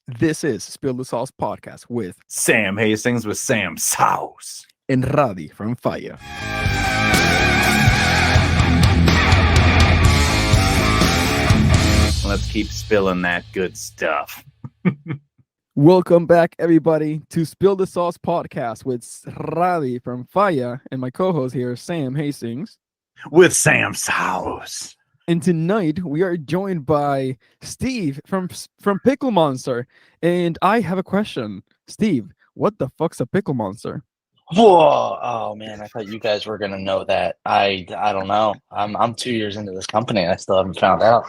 This is Spill the Sauce podcast with Sam Hastings with Sam Sauce. Enradi from Fire. Let's keep spilling that good stuff. Welcome back, everybody, to Spill the Sauce podcast with Radi from Fire and my co-host here, Sam Hastings. With Sam Sauce. And tonight we are joined by Steve from Pickle Monster. And I have a question. Steve, what the fuck's a pickle monster? Whoa! Oh man, I thought you guys were gonna know that. I don't know. I'm 2 years into this company and I still haven't found out.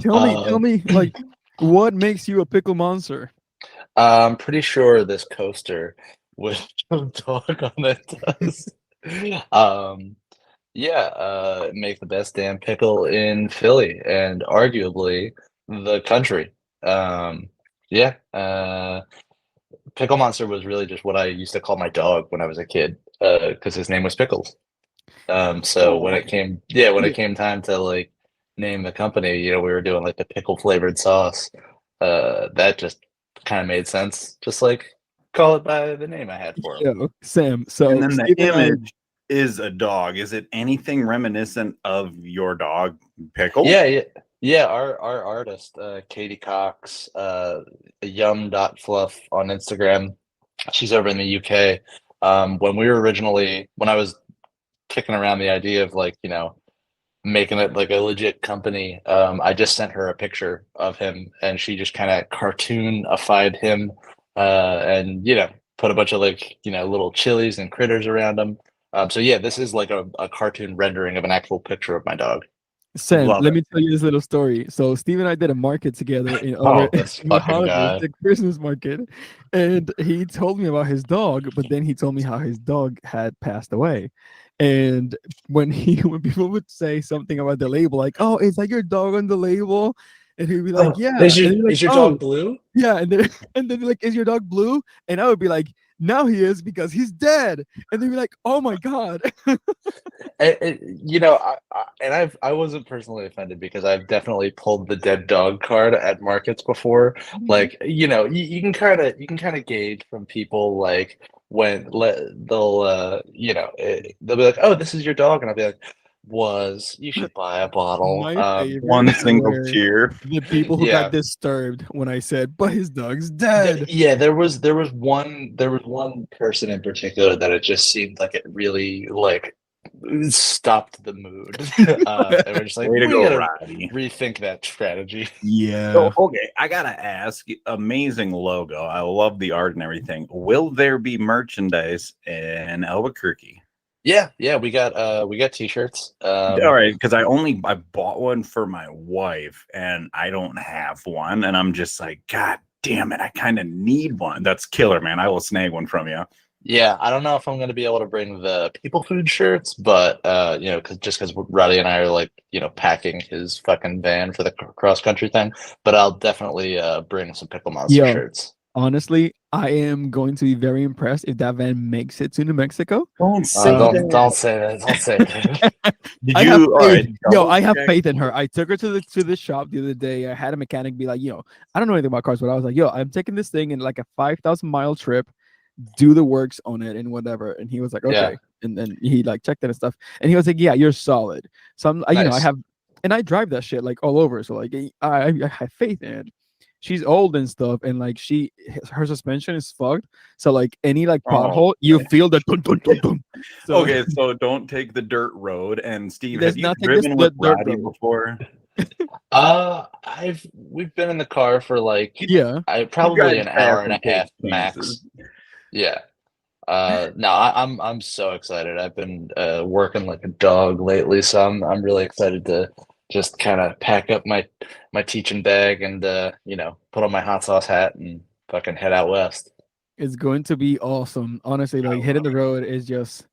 Tell me, like, what makes you a pickle monster? I'm pretty sure this coaster with a dog on it does. Make the best damn pickle in Philly and arguably the country. Pickle Monster was really just what I used to call my dog when I was a kid, because his name was Pickles. So when it came time to like name the company, we were doing like the pickle flavored sauce. That just kind of made sense. Just like call it by the name I had for him. Yeah, Sam. So And then Steve the and I- image is a dog. Is it anything reminiscent of your dog, Pickle? Yeah. Our artist, Katie Cox, yum.fluff on Instagram. She's over in the UK. When I was kicking around the idea of making it like a legit company, I just sent her a picture of him and she just kind of cartoonified him, and put a bunch of little chilies and critters around him. This is like a cartoon rendering of an actual picture of my dog. Sam, Love let it. me tell you this little story. So Steve and I did a market together in This fucking guy. the Christmas market, and he told me about his dog, but then he told me how his dog had passed away. And when people would say something about the label, like, "Oh, is that your dog on the label?" And he'd be like, "Yeah." Is And he'd be like, your "Oh, dog blue? yeah." And then like, "Is your dog blue?" And I would be like, "Now he is because he's dead." And they'd be like, "Oh my god." I wasn't personally offended because I've definitely pulled the dead dog card at markets before. Like, you can kind of gauge from people like when they'll be like, "Oh, this is your dog," and I'll be like, you should buy a bottle. My favorite One single were cheer. the people who Yeah. got disturbed when I said, "But his dog's dead." There was one person in particular that it just seemed like it really stopped the mood. And we're just like, Way to we go, gotta Roddy. rethink that strategy. Yeah. So, okay, I gotta ask, amazing logo. I love the art and everything. Will there be merchandise in Albuquerque? Yeah, we got t-shirts. All right, because I bought one for my wife and I don't have one, and I'm just like, God damn it, I kind of need one. That's killer, man. I will snag one from you. Yeah, I don't know if I'm gonna be able to bring the people food shirts, but because Roddy and I are packing his fucking van for the cross country thing, but I'll definitely bring some Pickle Monster shirts. Honestly, I am going to be very impressed if that van makes it to New Mexico. Don't say Don't say that. Don't say that. Did I you? have All faith. right, Yo, I have double-check. faith in her. I took her to the shop the other day. I had a mechanic be like, I don't know anything about cars, but I was like, yo, I'm taking this thing in like a 5,000-mile trip, do the works on it and whatever. And he was like, okay. Yeah. And then he checked it and stuff. And he was like, yeah, you're solid. So I'm, I Nice. have, and I drive that shit like all over. So like, I have faith in it. She's old and stuff, and like her suspension is fucked. So like any pothole, you feel the dun, dun, dun, dun. So, Okay, so don't take the dirt road. And Steve, There's have you nothing driven that's with the dirt Roddy road. before? We've been in the car for yeah. probably You guys an hour and a have to take half max. chances. Yeah. No, I'm so excited. I've been working like a dog lately, so I'm really excited to just kind of pack up my teaching bag and put on my hot sauce hat and fucking head out west. It's going to be awesome. Honestly, like hitting the road is just,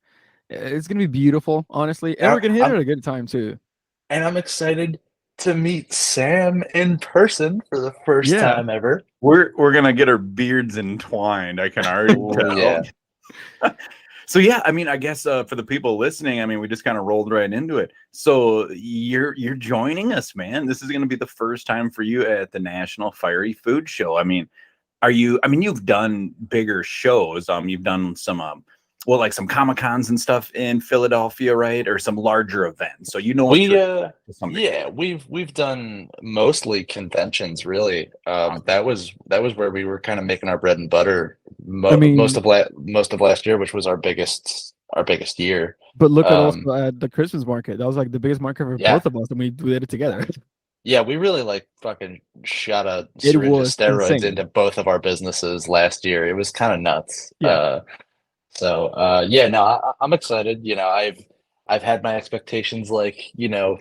it's gonna be beautiful. Honestly, and we're gonna hit it at a good time too. And I'm excited to meet Sam in person for the first Yeah. time ever. We're gonna get our beards entwined. I can already Ooh, tell. yeah. So yeah, I mean, I guess for the people listening, I mean, we just kind of rolled right into it. So you're joining us, man. This is going to be the first time for you at the National Fiery Food Show. I mean, are you? I mean, you've done bigger shows. You've done some well, like some Comic Cons and stuff in Philadelphia, right? Or some larger events. So you know what We you're to some degree. yeah, we've done mostly conventions really. That was where we were kind of making our bread and butter I mean, most of last year, which was our biggest year. but look at Um, also at the Christmas market. That was like the biggest market for yeah. both of us, and we did it together. Yeah, we really like fucking shot a It syringe of was steroids insane. into both of our businesses last year. It was kind of nuts. Yeah. Yeah, no, I'm excited. You know, I've had my expectations like,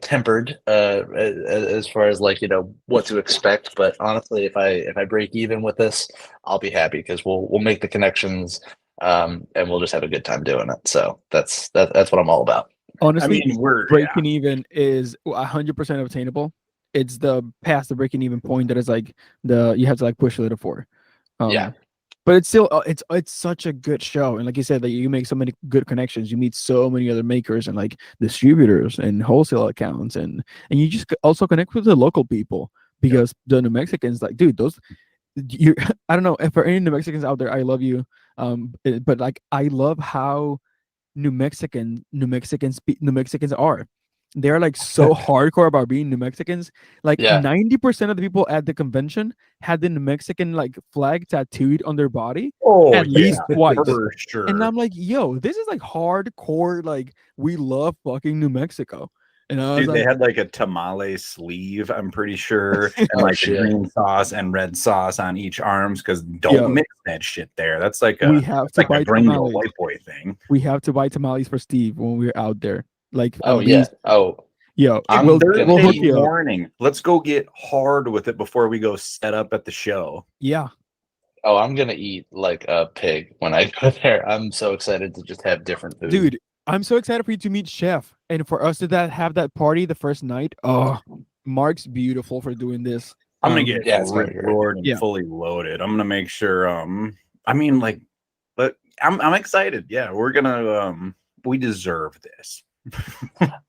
tempered as far as like, what to expect. But honestly, if I break even with this, I'll be happy because we'll make the connections, and we'll just have a good time doing it. So that's what I'm all about. I Honestly, mean, breaking even is 100% obtainable. It's the past the breaking even point that is like you have to like push a little for. Yeah. But it's still it's such a good show, and like you said, that you make so many good connections. You meet so many other makers and like distributors and wholesale accounts, and you just also connect with the local people because the New Mexicans, like, dude, those you I don't know if for any New Mexicans out there, I love you. But like I love how New Mexicans are. They're like so hardcore about being New Mexicans. Like Yeah. 90% of the people at the convention had the New Mexican like flag tattooed on their body Oh, at least twice. for sure. And I'm like, yo, this is like hardcore. Like we love fucking New Mexico. And I was Dude, they like, had like a tamale sleeve, I'm pretty sure, and Oh, like a shit. green sauce and red sauce on each arms because don't Yo. mix that shit there. That's like we have to like a buy gringo tamales. white boy thing. We have to buy tamales for Steve when we're out there. Like at Oh, yeah. least, Oh, yo, I'm we'll gonna hook Thursday you up. morning. Let's go get hard with it before we go set up at the show. Yeah. Oh, I'm gonna eat like a pig when I go there. I'm so excited to just have different food. Dude, I'm so excited for you to meet Chef and for us to have that party the first night. Oh, Mark's beautiful for doing this. I'm gonna get yeah, it's gonna be great. roared and Yeah. fully loaded. I'm gonna make sure. I mean, like, but I'm excited. Yeah, we're gonna. We deserve this.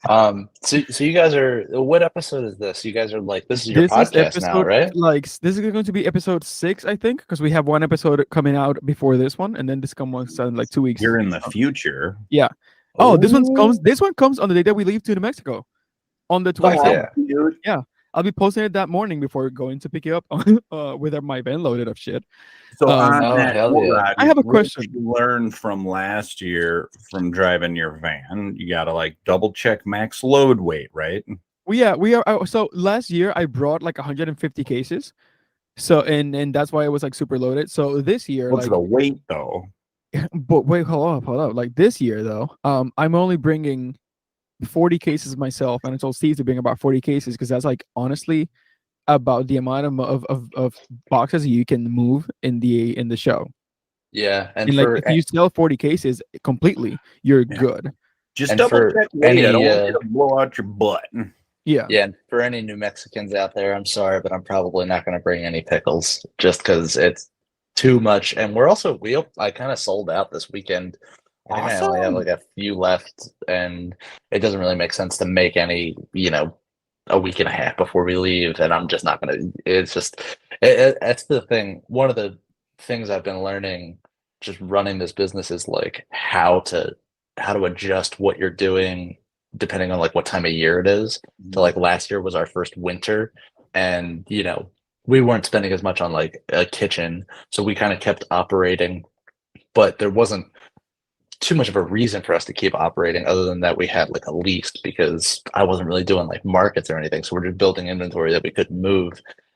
So you guys are, what episode is this? You guys are like, this is your This is podcast now, episode right? like this is going to be episode 6, I think, because we have one episode coming out before this one, and then this comes in like 2 weeks. You're in the future. Yeah. Oh, this one comes on the day that we leave to New Mexico, on the 27th. Dude. Yeah. I'll be posting it that morning before going to pick you up with my van loaded of shit. So on Oh, that, hell yeah. Rodney, I have a what question. did you learn from last year from driving your van? You gotta like double check max load weight, right? We are. So last year I brought like 150 cases. So and that's why it was like super loaded. So this year, What's like, the weight though? but wait, hold up. Like this year though, I'm only bringing 40 cases myself, and I told Steve to bring about 40 cases because that's like honestly about the amount of boxes you can move in the show. Yeah. And And like for if you sell 40 cases completely, you're good. Just And double for check weight. I don't any, want you to blow out your butt. Yeah. yeah, and for any New Mexicans out there, I'm sorry, but I'm probably not gonna bring any pickles just because it's too much. And I kind of sold out this weekend. I think I only have like a few left, and it doesn't really make sense to make any, a week and a half before we leave. And I'm just not gonna. It's just that's the thing. One of the things I've been learning just running this business is like how to adjust what you're doing depending on like what time of year it is. So like last year was our first winter, and we weren't spending as much on like a kitchen, so we kind of kept operating, but there wasn't too much of a reason for us to keep operating other than that we had like a lease because I wasn't really doing like markets or anything. So we're just building inventory that we couldn't move.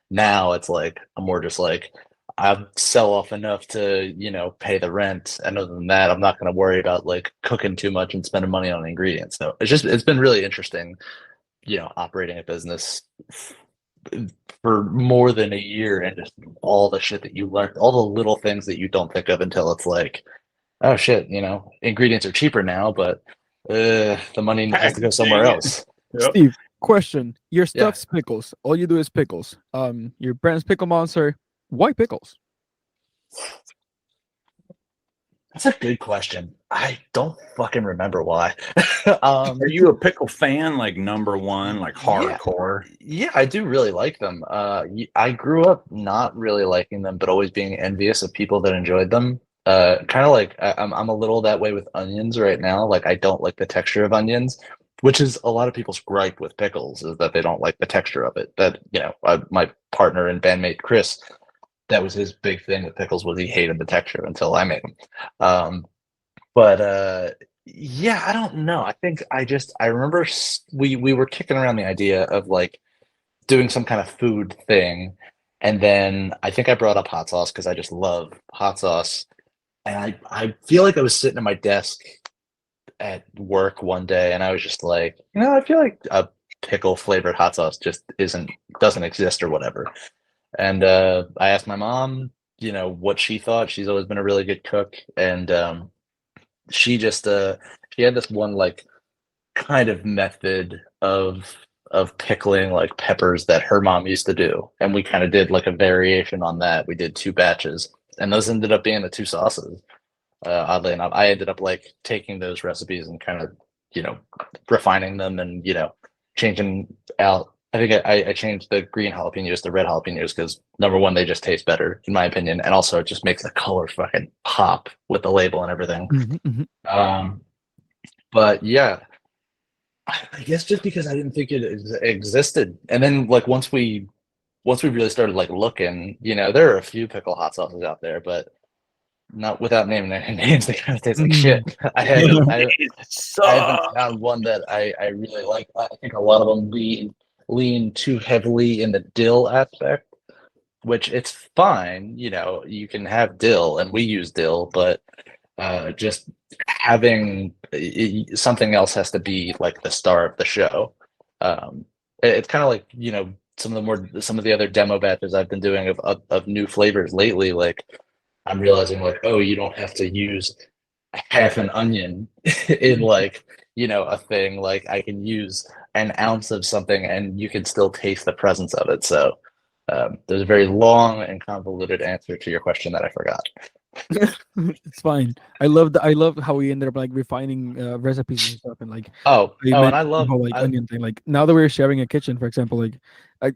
Now it's like I'm more just like I sell off enough to, pay the rent. And other than that, I'm not going to worry about like cooking too much and spending money on ingredients. So it's been really interesting, operating a business for more than a year and just all the shit that you learn, all the little things that you don't think of until it's like, oh shit, ingredients are cheaper now, but the money has to go somewhere else. Yep. Steve, question. Your Yeah. stuff's pickles. All you do is pickles. Your brand's Pickle Monster. Why pickles? That's a good question. I don't fucking remember why. Are you a pickle fan, like number one, like Yeah, hardcore? yeah, I do really like them. I grew up not really liking them, but always being envious of people that enjoyed them. Kind of like I'm a little that way with onions right now. Like I don't like the texture of onions, which is a lot of people's gripe with pickles is that they don't like the texture of it. That my partner and bandmate Chris, that was his big thing with pickles was he hated the texture until I made them. But yeah, I don't know. I think I remember we were kicking around the idea of like doing some kind of food thing, and then I think I brought up hot sauce because I just love hot sauce, and I feel like I was sitting at my desk at work one day, and I was just like, I feel like a pickle flavored hot sauce just doesn't exist or whatever. And I asked my mom, what she thought. She's always been a really good cook, and she just she had this one like kind of method of pickling like peppers that her mom used to do, and we kind of did like a variation on that. We did 2 batches, and those ended up being the 2 sauces. Oddly enough, I ended up like taking those recipes and kind of refining them and changing out. I think I changed the green jalapenos to red jalapenos because number one, they just taste better in my opinion, and also it just makes the color fucking pop with the label and everything. But yeah, I guess just because I didn't think it existed, and then like once we really started like looking, there are a few pickle hot sauces out there, but not without naming any names. They kind of taste like shit. I haven't found one that I really like. I think a lot of them lean too heavily in the dill aspect, which it's fine. You can have dill, and we use dill, but just having something else has to be like the star of the show. It's kind of like some of the other demo batches I've been doing of new flavors lately. Like I'm realizing like, oh, you don't have to use half an onion in like a thing. Like I can use an ounce of something and you can still taste the presence of it. So there's a very long and convoluted answer to your question that I forgot. It's fine. I love how we ended up like refining recipes and stuff, and like and I love the whole, like onion thing. Like now that we're sharing a kitchen, for example, like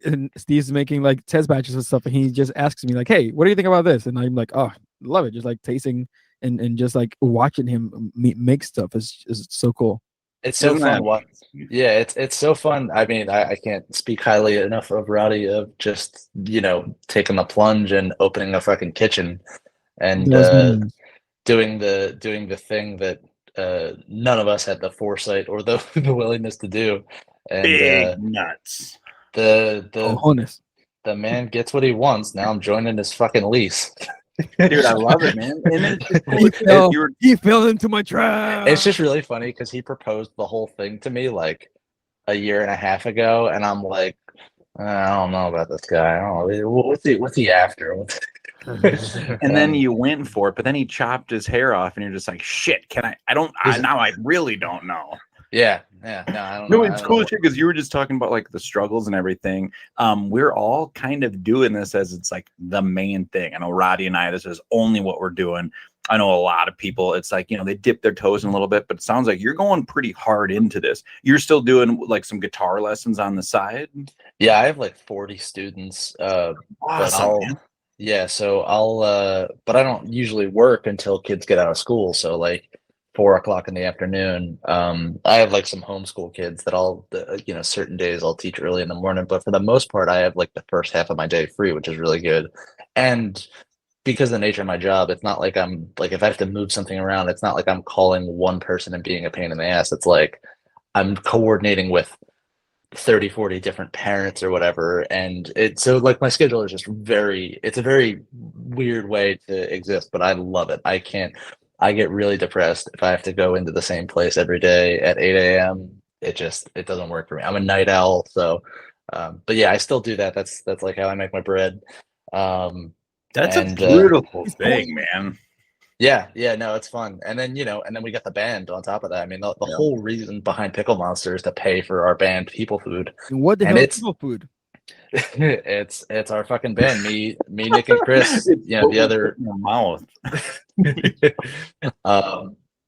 and Steve's making like test batches and stuff, and he just asks me like, "Hey, what do you think about this?" And I'm like, "Oh, love it!" Just like tasting and just like watching him make stuff is so cool. It's so fun. Yeah, it's so fun. I mean, I can't speak highly enough of Roddy of just taking the plunge and opening a fucking kitchen and doing the thing that none of us had the foresight or the willingness to do. And big nuts. The man gets what he wants. Now I'm joining his fucking lease. Dude, I love it, man. And he fell into my trap. It's just really funny because he proposed the whole thing to me like a year and a half ago, and I'm like, I don't know about this guy. I don't know. What's he after? And then you went for it, but then he chopped his hair off, and you're just like, shit. Can I don't. Now I really don't know. Yeah. No, I don't know. No, it's cool shit because you were just talking about like the struggles and everything. We're all kind of doing this as it's like the main thing. I know Roddy and I, this is only what we're doing. I know a lot of people, it's like, they dip their toes in a little bit, but it sounds like you're going pretty hard into this. You're still doing like some guitar lessons on the side. Yeah, I have like 40 students. Awesome, but I don't usually work until kids get out of school. So like 4 o'clock in the afternoon. I have like some homeschool kids that certain days I'll teach early in the morning, but for the most part, I have like the first half of my day free, which is really good. And because of the nature of my job, it's not like I'm like, if I have to move something around, it's not like I'm calling one person and being a pain in the ass. It's like I'm coordinating with 30, 40 different parents or whatever. And so like my schedule is just it's a very weird way to exist, but I love it. I get really depressed if I have to go into the same place every day at 8 a.m. It doesn't work for me. I'm a night owl. So, but yeah, I still do that. That's like how I make my bread. That's a beautiful thing, man. Yeah, no, it's fun. And then, and then we got the band on top of that. I mean, the whole reason behind Pickle Monster is to pay for our band People Food. What the hell is People Food? It's our fucking band. Me, Nick, and Chris. The other in your mouth.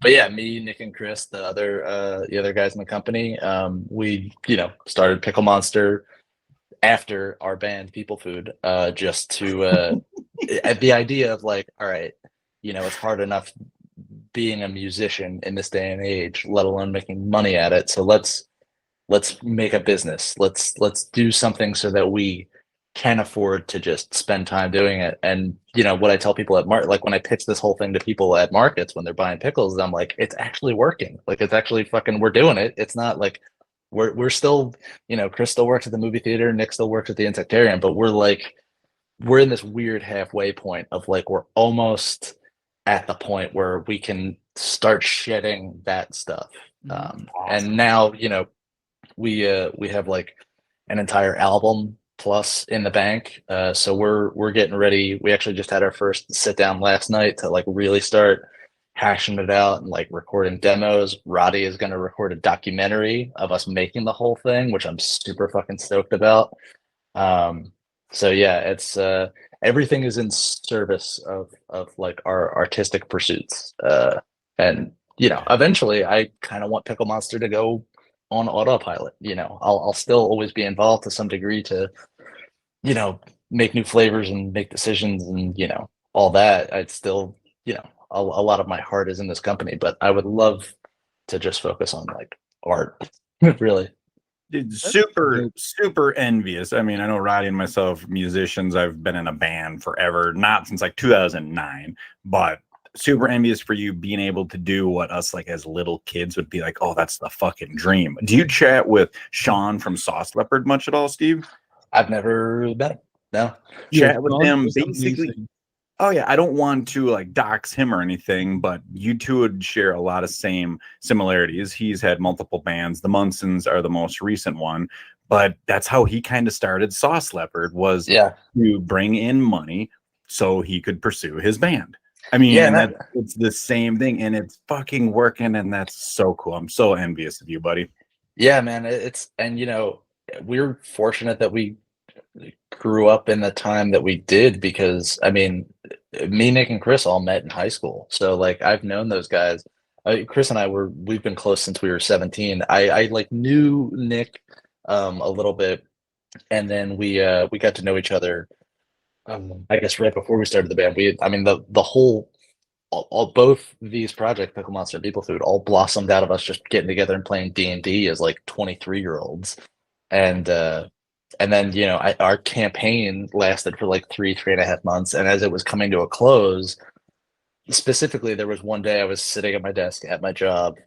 But yeah, me, Nick, and Chris, the other guys in the company, we started Pickle Monster after our band People Food, just to at the idea of like, all right, it's hard enough being a musician in this day and age, let alone making money at it. So let's make a business. Let's do something so that we can afford to just spend time doing it. And what I tell people at like when I pitch this whole thing to people at markets when they're buying pickles, I'm like, it's actually working. Like it's actually fucking, we're doing it. It's not like we're still, Chris still works at the movie theater, Nick still works at the Insectarium, but we're in this weird halfway point of like we're almost at the point where we can start shedding that stuff. Awesome. And now, we have like an entire album plus in the bank. So we're getting ready. We actually just had our first sit down last night to like really start hashing it out and like recording demos. Roddy is going to record a documentary of us making the whole thing, which I'm super fucking stoked about. So yeah, it's everything is in service of like our artistic pursuits. And eventually I kind of want Pickle Monster to go on autopilot. I'll still always be involved to some degree to, make new flavors and make decisions and, all that. I'd still, a lot of my heart is in this company, but I would love to just focus on like art, really. Dude, super envious. I mean, I know Roddy and myself, musicians, I've been in a band forever, not since like 2009, but super envious for you being able to do what us like as little kids would be like, oh, that's the fucking dream. Do you chat with Sean from Sauce Leopard much at all, Steve? I've never met him. No. Chat with Sean him is basically. amazing. Oh yeah, I don't want to like dox him or anything, but you two would share a lot of same similarities. He's had multiple bands. The Munsons are the most recent one, but that's how he kind of started Sauce Leopard, was Yeah. to bring in money so he could pursue his band. I mean, Yeah, it's the same thing, and it's fucking working, and that's so cool. I'm so envious of you, buddy. yeah, man. And we're fortunate that we grew up in the time that we did, because I mean, me, Nick, and Chris all met in high school. So like I've known those guys. Chris and we've been close since we were 17. I like knew Nick a little bit, and then we got to know each other. I guess right before we started the band. I mean, the whole both these projects, Pickle Monster and People Food, all blossomed out of us just getting together and playing D&D as like 23-year-olds. And then our campaign lasted for like 3.5 months, and as it was coming to a close, specifically there was one day I was sitting at my desk at my job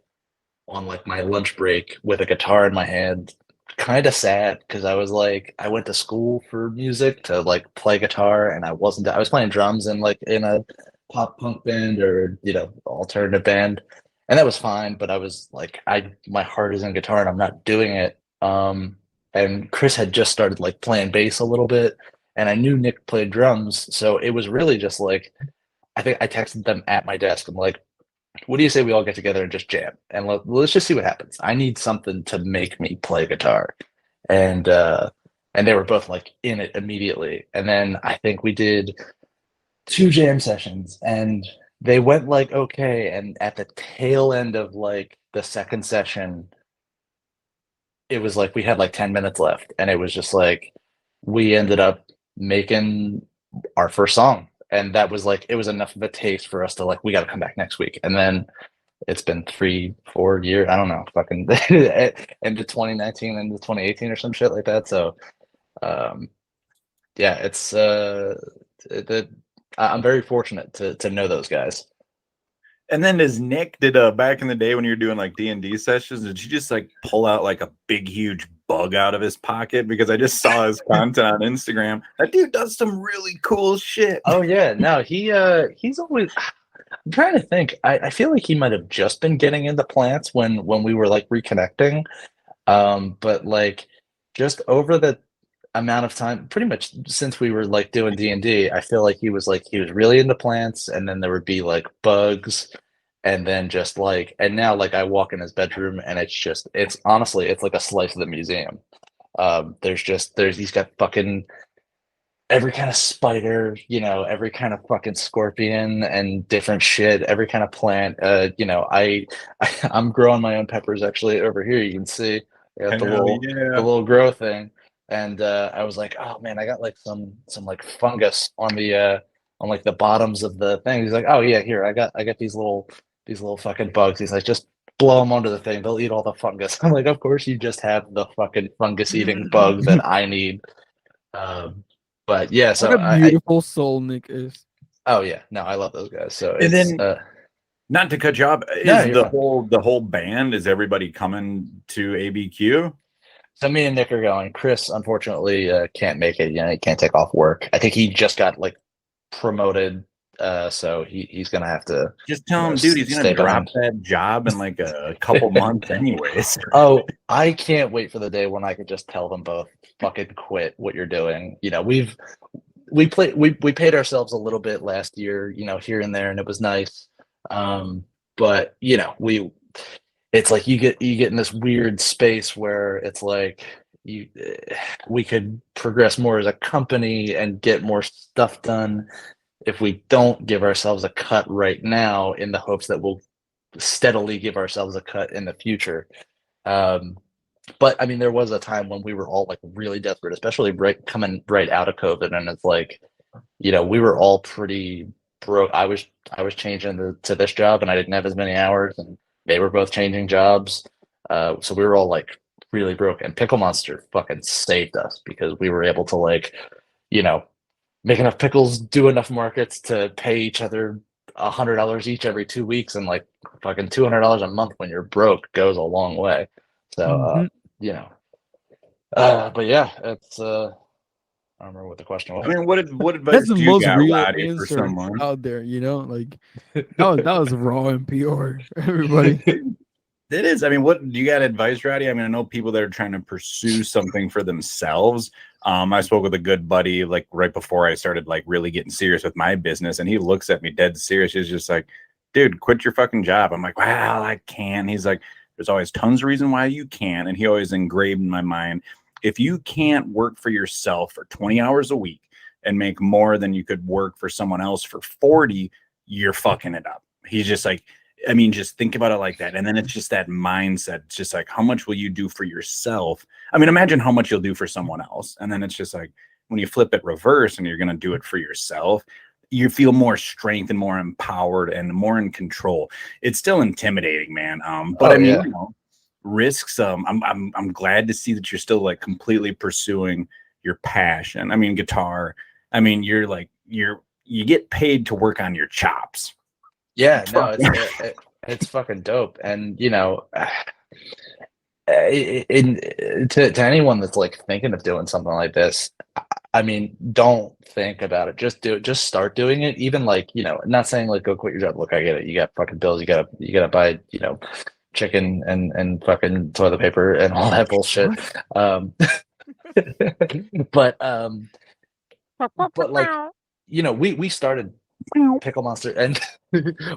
on like my lunch break with a guitar in my hand, kind of sad because I was like, I went to school for music to like play guitar, and I was playing drums in like in a pop punk band or alternative band, and that was fine, but I was like, my heart is in guitar and I'm not doing it. And Chris had just started like playing bass a little bit, and I knew Nick played drums, so it was really just like, I think I texted them at my desk. I'm like, what do you say we all get together and just jam, and let's just see what happens. I need something to make me play guitar. And they were both like in it immediately. And then I think we did 2 jam sessions, and they went like okay, and at the tail end of like the second session, it was like we had like 10 minutes left, and it was just like we ended up making our first song, and that was like, it was enough of a taste for us to like, we got to come back next week. And then it's been 3-4 years, I don't know, fucking into 2019 into 2018 or some shit like that. So yeah, it's I'm very fortunate to know those guys. And then as Nick did back in the day when you were doing like D&D sessions, did you just like pull out like a big huge bug out of his pocket? Because I just saw his content on Instagram. That dude does some really cool shit. Oh yeah, no, he's always, I'm trying to think. I feel like he might have just been getting into plants when we were like reconnecting. But like just over the amount of time, pretty much since we were like doing D&D, I feel like he was really into plants, and then there would be like bugs, and then just like, and now like I walk in his bedroom and it's honestly, it's like a slice of the museum. He's got fucking every kind of spider, every kind of fucking scorpion and different shit, every kind of plant. I'm growing my own peppers actually over here. You can see I got the Hell little the yeah. little grow thing. And I was like, oh man, I got like some like fungus on like the bottoms of the thing. He's like, oh yeah, here, I got these little fucking bugs. He's like, just blow them onto the thing. They'll eat all the fungus. I'm like, of course you just have the fucking fungus eating bug that I need. Um, but yeah, What so a I beautiful soul Nick is. oh yeah, no, I love those guys. So And it's then, not to cut you off, no, is you're fine. the whole band, is everybody coming to ABQ? So me and Nick are going. Chris unfortunately can't make it. He can't take off work. I think he just got like promoted, so he's gonna have to Just tell him, dude, he's gonna stay drop behind. that job in like a couple months anyways. Oh, I can't wait for the day when I could just tell them both, fucking quit what you're doing. We paid ourselves a little bit last year, here and there, and it was nice. But it's like you get in this weird space where it's like we could progress more as a company and get more stuff done if we don't give ourselves a cut right now in the hopes that we'll steadily give ourselves a cut in the future. Um, but I mean, there was a time when we were all like really desperate, especially coming right out of COVID, and it's like, we were all pretty broke. I was changing to this job, and I didn't have as many hours, and they were both changing jobs. So we were all like really broke, and Pickle Monster fucking saved us because we were able to like, you know, make enough pickles, do enough markets to pay each other $100 each every 2 weeks, and like fucking $200 a month when you're broke goes a long way. So, Mhm. you know, but yeah, it's I don't remember what the question I was. mean, what That's advice the do you most got, real Roddy, for answer someone? out there, like that was raw and pure. Everybody. It is. I mean, what do you got advice, Roddy? I mean, I know people that are trying to pursue something for themselves. I spoke with a good buddy like right before I started like really getting serious with my business, and he looks at me dead serious. He's just like, dude, quit your fucking job. I'm like, well, I can. He's like, there's always tons of reason why you can. And he always engraved in my mind, if you can't work for yourself for 20 hours a week and make more than you could work for someone else for 40, you're fucking it up. He's just like, I mean, just think about it like that. And then it's just that mindset. It's just like, how much will you do for yourself? I mean, imagine how much you'll do for someone else. And then it's just like, when you flip it reverse and you're going to do it for yourself, you feel more strength and more empowered and more in control. It's still intimidating, man. But Oh I mean, yeah. risks. I'm glad to see that you're still like completely pursuing your passion. I mean, guitar. I mean, you get paid to work on your chops. Yeah, no, it's fucking dope, and to anyone that's like thinking of doing something like this, I mean, don't think about it. Just do it. Just start doing it. Even like, not saying like go quit your job. Look, I get it. You got fucking bills. You gotta buy, chicken and fucking toilet paper and all that bullshit. Um, but like, we started Pickle Monster, and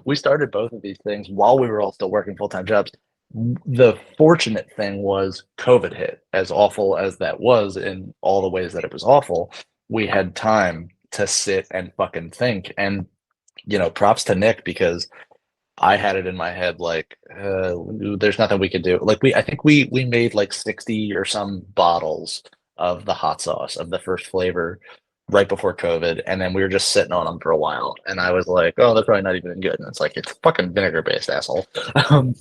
we started both of these things while we were all still working full-time jobs. The fortunate thing was COVID hit. As awful as that was in all the ways that it was awful, we had time to sit and fucking think. And props to Nick, because I had it in my head like, there's nothing we could do. Like I think we made like 60 or some bottles of the hot sauce of the first flavor right before COVID, and then we were just sitting on them for a while. And I was like, oh, they're probably not even good. And it's like, it's fucking vinegar based, asshole.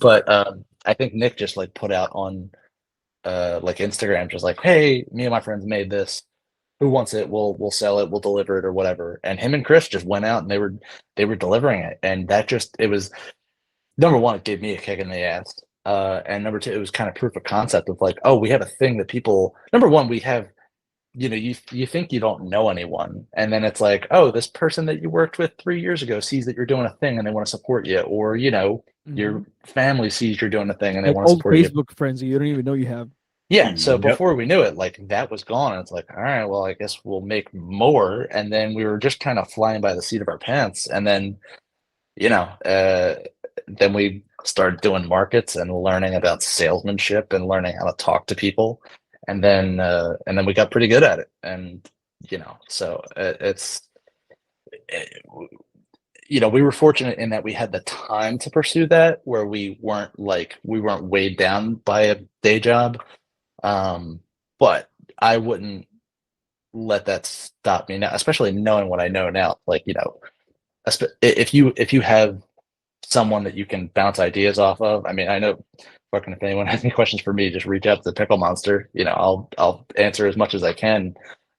But I think Nick just like put out on like Instagram, just like, hey, me and my friends made this. Who wants it? We'll sell it. We'll deliver it or whatever. And him and Chris just went out and they were delivering it, and that just it was number one, it gave me a kick in the ass. And number two, it was kind of proof of concept of like, oh, we have a thing that people. Number one, we have, you think you don't know anyone, and then it's like, oh, this person that you worked with 3 years ago sees that you're doing a thing and they want to support you, or your family sees you're doing a thing and they Like want to old support you. Facebook friends that you don't even know you have. Yeah. So Yep. before we knew it, like that was gone, and it's like, all right, well, I guess we'll make more, and then we were just kind of flying by the seat of our pants, and then you know, uh, then we started doing markets and learning about salesmanship and learning how to talk to people, and then we got pretty good at it. And So we were fortunate in that we had the time to pursue that, where we weren't weighed down by a day job. But I wouldn't let that stop me now, especially knowing what I know now. If you have someone that you can bounce ideas off of, I mean, I know fucking if anyone has any questions for me, just reach out to the Pickle Monster. I'll answer as much as I can.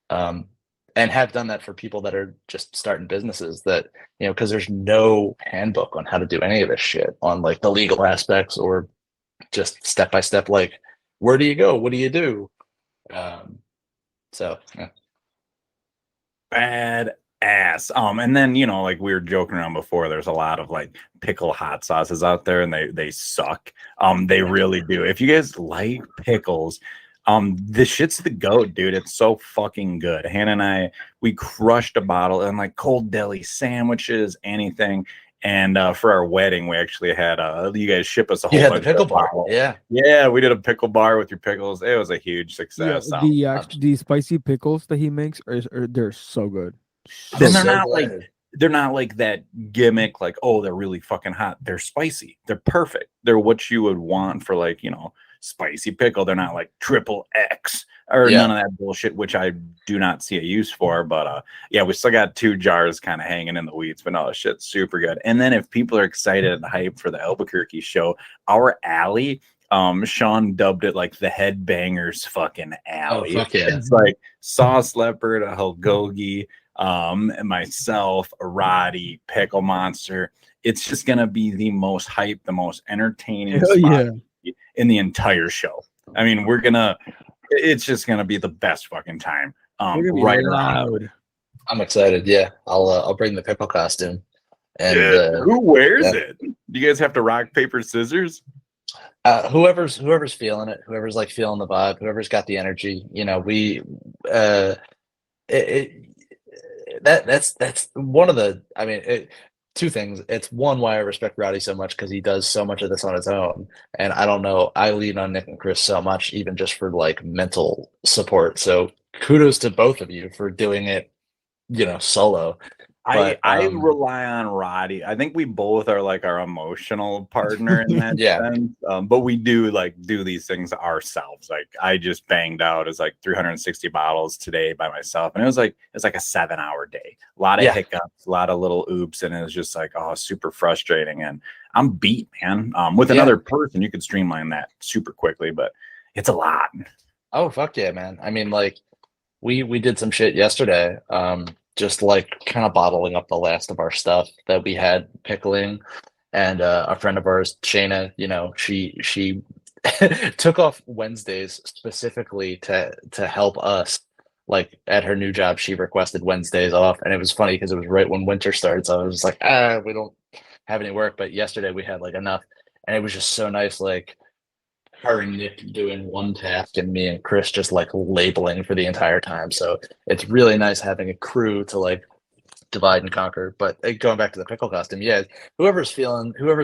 And have done that for people that are just starting businesses that, because there's no handbook on how to do any of this shit on like the legal aspects or just step by step, like, where do you go? What do you do? So yeah. Bad ass. And then, like we were joking around before, there's a lot of like pickle hot sauces out there and they suck. They really do. If you guys like pickles, this shit's the goat, dude. It's so fucking good. Hannah and I, we crushed a bottle and like cold deli sandwiches, anything. And for our wedding, we actually had you guys ship us a whole bunch the pickle of bar. bottles. Yeah, we did a pickle bar with your pickles. It was a huge success. The spicy pickles that he makes they're so good. Then they're not like that gimmick, like, oh, they're really fucking hot. They're spicy. They're perfect. They're what you would want for like, spicy pickle. They're not like triple X or none of that bullshit, which I do not see a use for. But we still got 2 jars kind of hanging in the weeds, but no, shit's super good. And then if people are excited and hyped for the Albuquerque show, our alley, Sean dubbed it like the headbangers fucking alley. Oh, fuck yeah. It's like Sauce Leopard, a Hulgogi, and myself, a Roddy, Pickle Monster. It's just gonna be the most hype, the most entertaining spot in the entire show. I mean, it's just gonna be the best fucking time. Right around. I'm excited. Yeah, I'll bring the pickle costume. And who wears it? Do you guys have to rock paper scissors? Whoever's feeling it, whoever's like feeling the vibe, whoever's got the energy. That's one of the. I mean, 2 things. It's one, why I respect Rowdy so much, because he does so much of this on his own, and I don't know, I lean on Nick and Chris so much, even just for like mental support. So kudos to both of you for doing it, solo. But, I rely on Roddy. I think we both are like our emotional partner in that sense. But we do do these things ourselves. Like I just banged out as like 360 bottles today by myself, and it's like a 7-hour day. A lot of hiccups, a lot of little oops, and it was just like, oh, super frustrating. And I'm beat, man. With another person, you could streamline that super quickly, but it's a lot. Oh, fuck yeah, man. I mean, like we did some shit yesterday. Just like kind of bottling up the last of our stuff that we had pickling, and a friend of ours, Shayna, she took off Wednesdays specifically to help us. Like at her new job, she requested Wednesdays off, and it was funny because it was right when winter started. So I was just like, we don't have any work, but yesterday we had like enough, and it was just so nice, like her and Nick doing one task and me and Chris just like labeling for the entire time. So it's really nice having a crew to like divide and conquer. But going back to the pickle costume, whoever's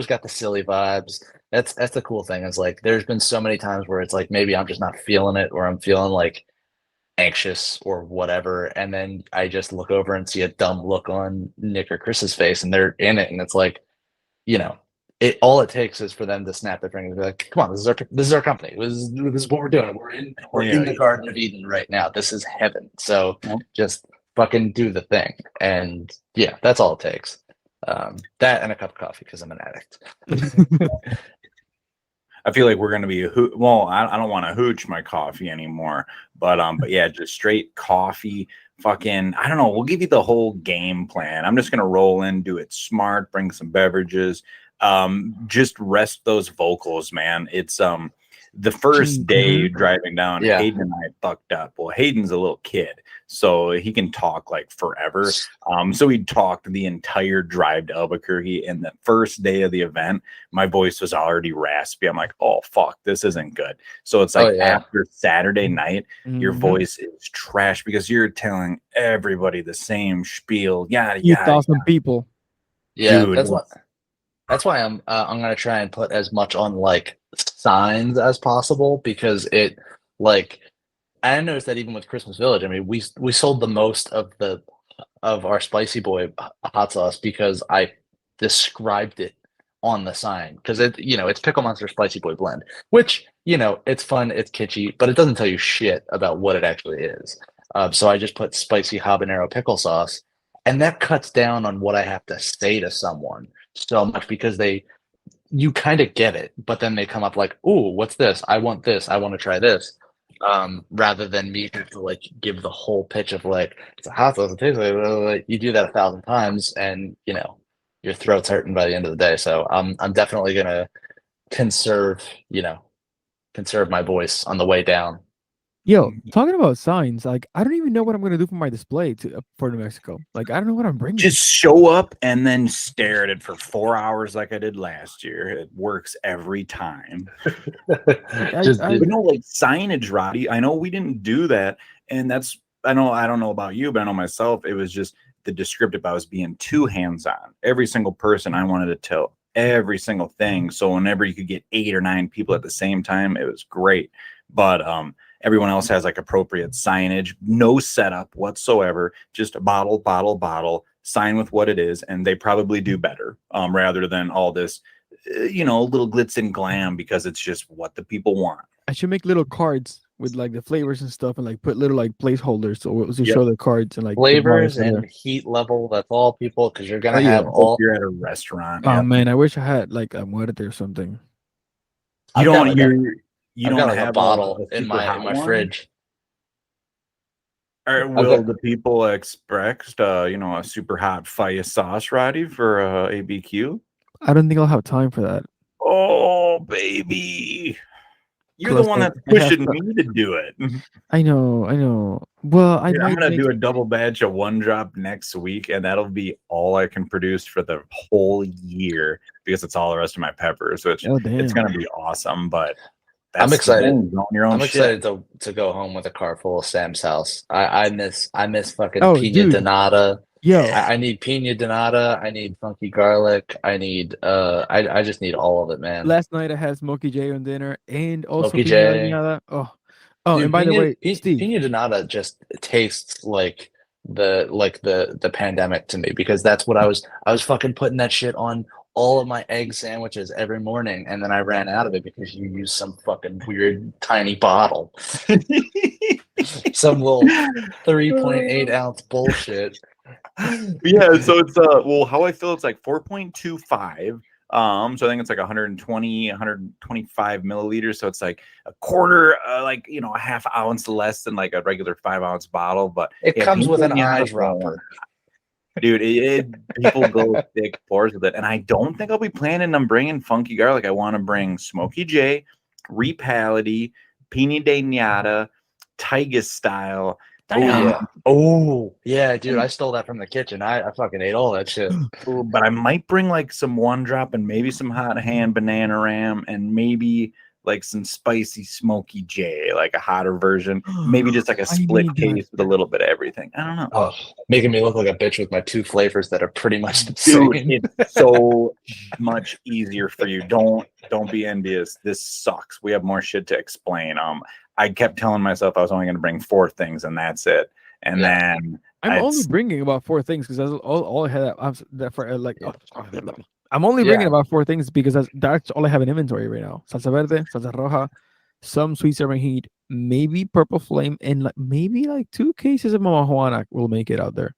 got the silly vibes, that's the cool thing. Is like there's been so many times where it's like maybe I'm just not feeling it, or I'm feeling like anxious or whatever, and then I just look over and see a dumb look on Nick or Chris's face, and they're in it, and it's like, all it takes is for them to snap their fingers and be like, "Come on, this is our company. This is what we're doing. We're in the Garden of Eden right now. This is heaven. So just fucking do the thing." And that's all it takes. That and a cup of coffee, because I'm an addict. I feel like we're gonna be I don't want to hooch my coffee anymore, but just straight coffee. Fucking, I don't know. We'll give you the whole game plan. I'm just gonna roll in, do it smart, bring some beverages. Just rest those vocals, man. It's the first day driving down, Hayden and I fucked up. Well, Hayden's a little kid, so he can talk like forever. So he talked the entire drive to Albuquerque, and the first day of the event, my voice was already raspy. I'm like, oh fuck, this isn't good. So it's like after Saturday night, your voice is trash because you're telling everybody the same spiel. Yada yada. 1,000 people. Yeah, dude, that's why I'm gonna try and put as much on like signs as possible, because it like I noticed that even with Christmas Village. I mean, we sold the most of our spicy boy hot sauce because I described it on the sign because it's Pickle Monster Spicy Boy blend, which it's fun, it's kitschy, but it doesn't tell you shit about what it actually is. So I just put spicy habanero pickle sauce, and that cuts down on what I have to say to someone so much because you kind of get it, but then they come up like, "Ooh, what's this? I want this. I want to try this." Rather than me have to like give the whole pitch of like it's a hot sauce, it tastes like blah, blah, blah. You do that 1,000 times, and your throat's hurting by the end of the day. So I'm definitely gonna conserve conserve my voice on the way down. Yo, talking about signs, like I don't even know what I'm gonna do for my display for New Mexico. Like I don't know what I'm bringing. Just show up and then stare at it for 4 hours like I did last year. It works every time. Just like signage, Roddy. I know we didn't do that, and I don't know about you, but I know myself. It was just the descriptive. I was being too hands-on. Every single person I wanted to tell every single thing. So whenever you could get 8 or 9 people at the same time, it was great. But everyone else has like appropriate signage, no setup whatsoever, just a bottle, sign with what it is, and they probably do better rather than all this, little glitz and glam because it's just what the people want. I should make little cards with like the flavors and stuff, and like put little like placeholders so to show the cards and like flavors and heat level. That's all people because you're gonna have all. You're at a restaurant. Oh man, I wish I had like a muerte or something. You don't have a bottle in my fridge. Or will the people expect a super hot fire sauce, Roddy, for ABQ? I don't think I'll have time for that. Oh baby, you're the one that's pushing me to do it. I know. Well, I'm gonna do a double batch of 1-drop next week, and that'll be all I can produce for the whole year because it's all the rest of my peppers, which it's gonna be awesome. But I'm excited. I'm excited to go home with a car full of Sam's house. I miss fucking pina donata. Yeah, I need pina donata. I need funky garlic. I need I just need all of it, man. Last night I had Smokey J on dinner and also Smokey J. Oh, dude, and by the way, Steve, pina donata just tastes like the pandemic to me because that's what I was fucking putting that shit on all of my egg sandwiches every morning, and then I ran out of it because you used some fucking weird tiny bottle. Some little 3.8 ounce bullshit. Yeah, so it's how I feel it's like 4.25. So I think it's like 125 milliliters. So it's like a quarter, a half ounce less than like a regular 5-ounce bottle. But it comes with an eyedropper. Dude, people go thick pours with it, and I don't think I'll be planning on bringing funky garlic. I want to bring Smokey J, Repality, Pina de Nata, Tiger style. Oh yeah, dude! I stole that from the kitchen. I fucking ate all that shit. But I might bring like some 1-drop and maybe some hot hand banana ram and maybe like some spicy Smokey J, like a hotter version. Maybe just like a split case with a little bit of everything. I don't know. Oh, making me look like a bitch with my 2 flavors that are pretty much the same. Dude, it's so much easier for you. Don't be envious. This sucks. We have more shit to explain. I kept telling myself I was only going to bring 4 things and that's it. And then I'm only bringing about 4 things because that's all I had. I'm only bringing about 4 things because that's all I have in inventory right now. Salsa verde, salsa roja, some sweet serving heat, maybe purple flame, and maybe 2 cases of Mama Juana will make it out there.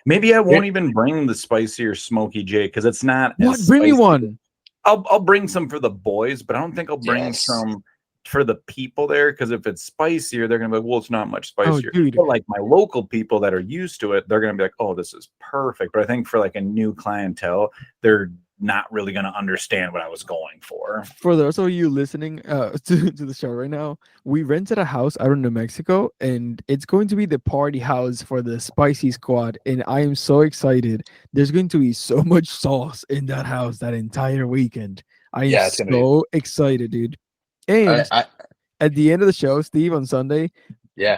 Maybe I won't even bring the spicier Smokey J because it's not. What? Bring me one. I'll bring some for the boys, but I don't think I'll bring some for the people there because if it's spicier, they're gonna be like, well, it's not much spicier. But like my local people that are used to it, they're gonna be like, oh, this is perfect. But I think for like a new clientele, they're not really gonna understand what I was going for. For those of you listening to the show right now, we rented a house out in New Mexico, and it's going to be the party house for the Spicy Squad, and I am so excited. There's going to be so much sauce in that house that entire weekend. I am so excited, dude. And at the end of the show, Steve, on Sunday,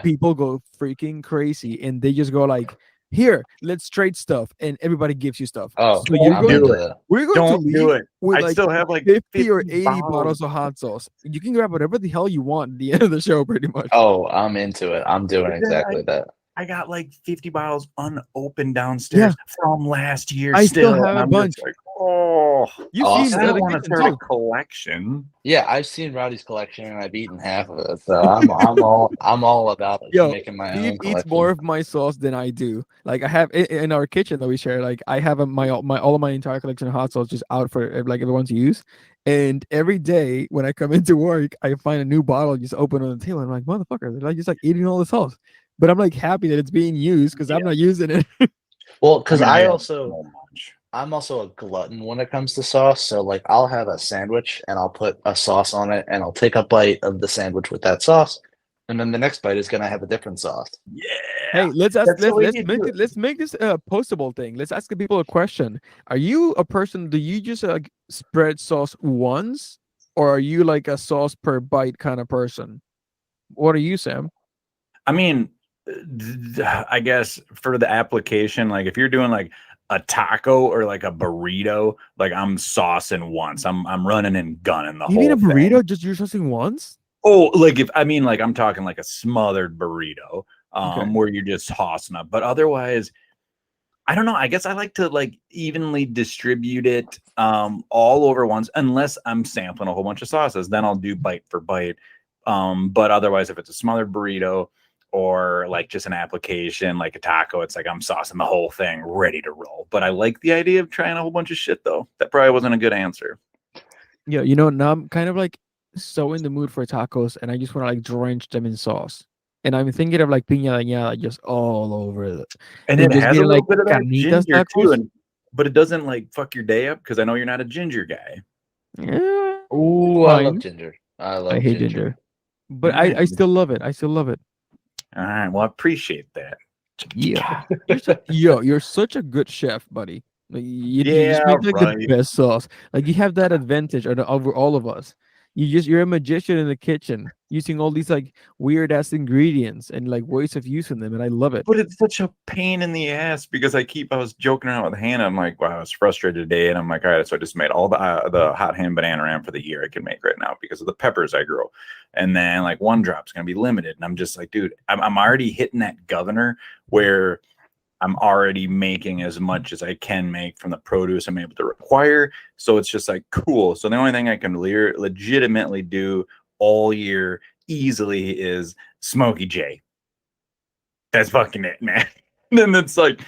people go freaking crazy, and they just go like here, let's trade stuff, and everybody gives you stuff. Oh, So you're I'm going into to that. we're going to Don't do leave it. with I like still have like 50 or 50 80 bottles of hot sauce. You can grab whatever the hell you want at the end of the show, pretty much. Oh, I'm into it. I'm doing But then exactly that. I got like 50 bottles unopened Yeah. downstairs from last year I still still. have And a I'm bunch. just like, oh, You've Awesome. seen I the don't want to kitchen start a too. collection. Yeah, I've seen Rowdy's collection and I've eaten half of it. So I'm all about it. Yo, Making my Steve own eats collection. more of my sauce than I do. Like I have in our kitchen that we share. Like I have my all of my entire collection of hot sauce just out for like everyone to use. And every day when I come into work, I find a new bottle just open on the table. I'm like, motherfucker, they're like just like eating all the sauce. But I'm like happy that it's being used because I'm Yeah. not using it. Well, I because mean, I have also so much. I'm also a glutton when it comes to sauce. So like I'll have a sandwich and I'll put a sauce on it and I'll take a bite of the sandwich with that sauce. And then the next bite is gonna have a different sauce. Yeah. Hey, let's ask. That's the way you do it. Let's make this a postable thing. Let's ask the people a question. Are you a person? Do you just spread sauce once, or are you like a sauce per bite kind of person? What are you, Sam? I mean, I guess for the application, like if you're doing like a taco or like a burrito, like I'm saucing once. I'm running and gunning the Even whole a burrito, thing. just you're saucing once? Oh, like if I mean like I'm talking like a smothered burrito, Okay. where you're just tossing up. But otherwise, I don't know. I guess I like to like evenly distribute it all over once, unless I'm sampling a whole bunch of sauces. Then I'll do bite for bite. But otherwise, if it's a smothered burrito or like just an application like a taco, it's like I'm saucing the whole thing ready to roll. But I like the idea of trying a whole bunch of shit though. That probably wasn't a good answer. Yeah, you know, now I'm kind of like so in the mood for tacos, and I just want to like drench them in sauce. And I'm thinking of like piña dañada just all over it, And and it just has a getting little like bit of that carnitas ginger too, tacos. but it doesn't like fuck your day up because I know you're not a ginger guy. Yeah, Ooh, I love fine. ginger. I I love hate ginger. ginger, but All right. I still love it. I still love it. All right. Well, I appreciate that. Yeah, you're such a good chef, buddy. Like, you just Yeah, make like the right. best sauce. Like you have that advantage over all of us. You're a magician in the kitchen, using all these like weird ass ingredients and like ways of using them, and I love it. But it's such a pain in the ass because I was joking around with Hannah. I'm like, wow, I was frustrated today. And I'm like, all right, so I just made all the hot hand banana ram for the year I can make right now because of the peppers I grow. And then like one drop's going to be limited. And I'm just like, dude, I'm already hitting that governor where I'm already making as much as I can make from the produce I'm able to require. So it's just like, cool. So the only thing I can legitimately do all year easily is Smokey J. That's fucking it, man. Then it's like,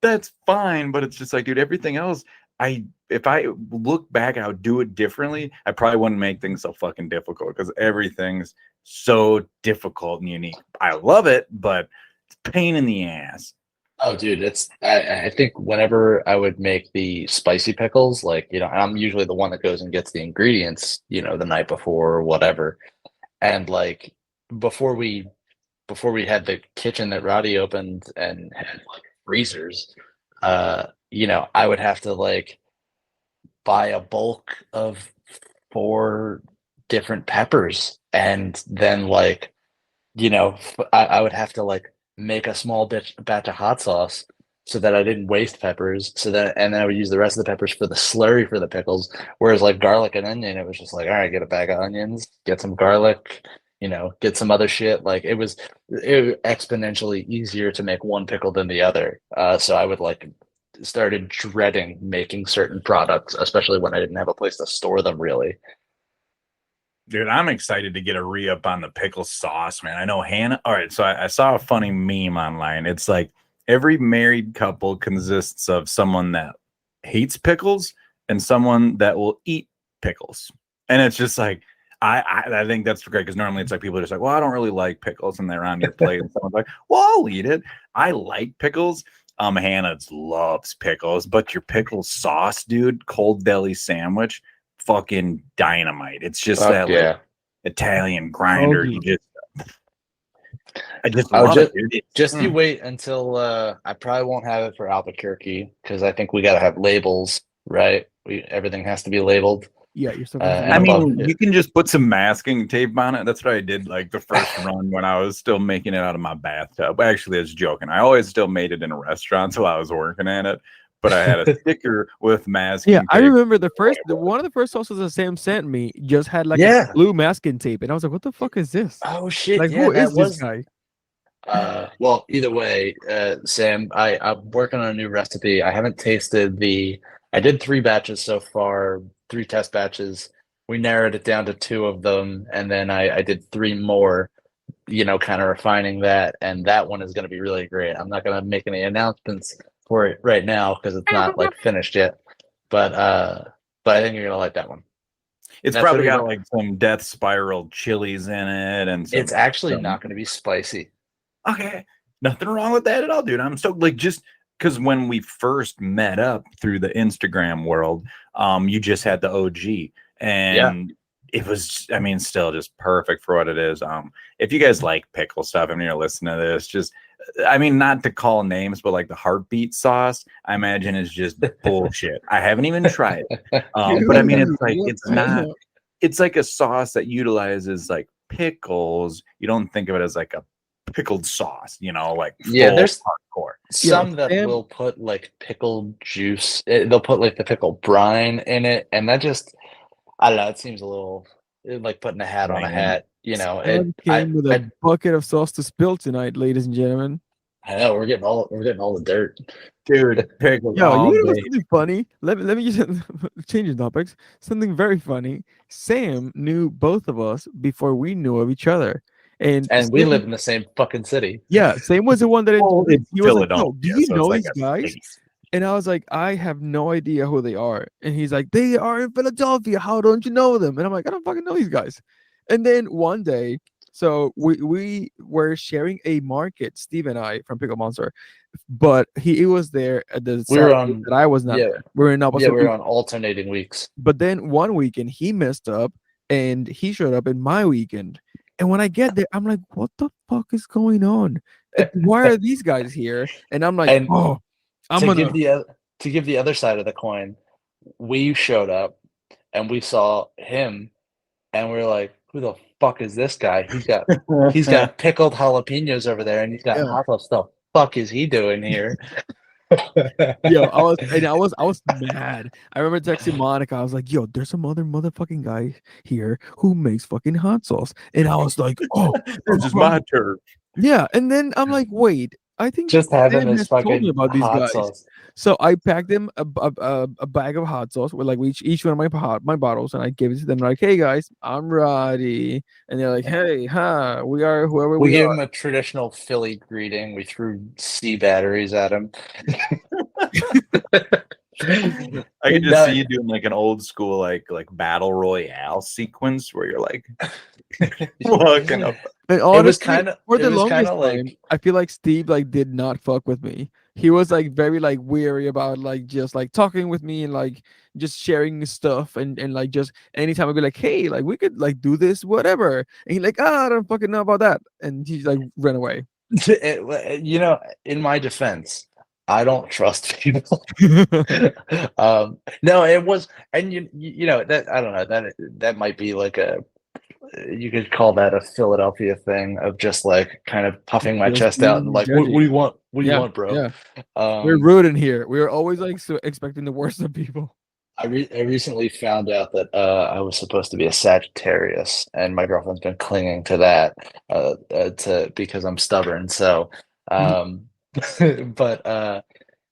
that's fine, but it's just like, dude, everything else, if I look back, I would do it differently. I probably wouldn't make things so fucking difficult because everything's so difficult and unique. I love it, but it's a pain in the ass. Oh, dude, I think whenever I would make the spicy pickles, like, you know, I'm usually the one that goes and gets the ingredients, you know, the night before or whatever. And like before we had the kitchen that Rowdy opened and had like freezers, you know, I would have to like buy a bulk of 4 different peppers and then like, you know, I would have to like make a small batch of hot sauce so that I didn't waste peppers. And then I would use the rest of the peppers for the slurry for the pickles. Whereas like garlic and onion, it was just like, all right, get a bag of onions, get some garlic, you know, get some other shit. Like it was exponentially easier to make one pickle than the other. So I would like started dreading making certain products, especially when I didn't have a place to store them really. Dude, I'm excited to get a re-up on the pickle sauce, man. I know Hannah. All right, so I saw a funny meme online. It's like every married couple consists of someone that hates pickles and someone that will eat pickles. And it's just like, I think that's great because normally it's like people are just like, well, I don't really like pickles, and they're on your plate, and someone's like, well, I'll eat it. I like pickles. Hannah loves pickles, but your pickle sauce, dude, cold deli sandwich, fucking dynamite. It's just Fuck that yeah. like Italian grinder. Okay. I just Oh, love it, dude. just you wait until I probably won't have it for Albuquerque because I think we gotta have labels, right? Everything has to be labeled. Yeah, you're supposed to And I eat all above the mean, shit. you can just put some masking tape on it. That's what I did like the first run when I was still making it out of my bathtub. Actually, I was joking. I always still made it in a restaurant while I was working at it, but I had a sticker with masking Yeah, I tape. remember one of the first sauces that Sam sent me just had like a Yeah. blue masking tape, and I was like, "What the fuck is this? Oh shit. Like, Yeah, who is that this was. guy?" Well, either way, Sam, I'm working on a new recipe. I haven't tasted I did 3 batches so far, 3 test batches. We narrowed it down to 2 of them, and then I did 3 more, kind of refining that. And that one is going to be really great. I'm not going to make any announcements for it right now because it's not like finished yet. But I think you're going to like that one. It's That's probably gonna got like some death spiral chilies in it, and It's actually some- not going to be spicy. Okay, nothing wrong with that at all, dude. I'm so like just because when we first met up through the Instagram world, you just had the OG, and it was, I mean, still just perfect for what it is. If you guys like pickle stuff and you're listening to this, just, I mean, not to call names, but like the heartbeat sauce, I imagine is just bullshit. I haven't even tried it, but I mean, it's like it's not. It's like a sauce that utilizes like pickles. You don't think of it as like a pickled sauce, like Yeah, full there's hardcore. some that Sam- will put like pickled juice. They'll put like the pickle brine in it, and that just, I don't know. It seems a little like putting a hat on a Lame. hat. Sam came with a bucket of sauce to spill tonight, ladies and gentlemen. I know we're getting all the dirt. Dude, pickles Yo, all you know day. something funny? Let me just change the topics. Something very funny. Sam knew both of us before we knew of each other, and And we Sam- live in the same fucking city. Yeah, Sam was the one that Well, it's he was like, "Yo, Philadelphia, do you so it's know like these a guys?" city. And I was like, "I have no idea who they are." And he's like, "They are in Philadelphia. How don't you know them?" And I'm like, "I don't fucking know these guys." And then one day, so we were sharing a market, Steve and I from Pickle Monster, but he was there at the We were Saturday on- that I was not yeah. there. We were in Yeah, opposite. we were on alternating weeks. But then one weekend he messed up and he showed up in my weekend. And when I get there, I'm like, what the fuck is going on? Why are these guys here? And I'm like, And oh, I'm to gonna give the other side of the coin, we showed up and we saw him, and we were like, "Who the fuck is this guy? He's got pickled jalapenos over there, and he's got Yeah. hot sauce. The fuck is he doing here?" yo, I was mad. I remember texting Monica. I was like, yo, there's some other motherfucking guy here who makes fucking hot sauce. And I was like, oh, This is my turf. yeah. And then I'm like, wait, I think Just having Sam his has told me fucking about these hot guys. sauce. So I packed them a bag of hot sauce with like each one of my bottles, and I gave it to them like, "Hey guys, I'm ready." And they're like, "Hey, we are whoever We we gave are." him a traditional Philly greeting. We threw C batteries at him. I could just see you doing like an old school like battle royale sequence where you're like walking up. And It honestly, was kind of for the longest kind time, of like I feel like Steve like did not fuck with me. He was like very like weary about like just like talking with me and like just sharing stuff and like just anytime I'd be like, hey, like we could like do this, whatever. And he's like, I don't fucking know about that. And he's like ran away. in my defense, I don't trust people. No, it was, and that I don't know, that might be like you could call that a Philadelphia thing of just like kind of puffing my Just chest out and being like, what judgy. do you want? What do you Yeah, want, bro? yeah. We're rude in here. We're always like expecting the worst of people. I recently found out that I was supposed to be a Sagittarius, and my girlfriend's been clinging to that because I'm stubborn. So, but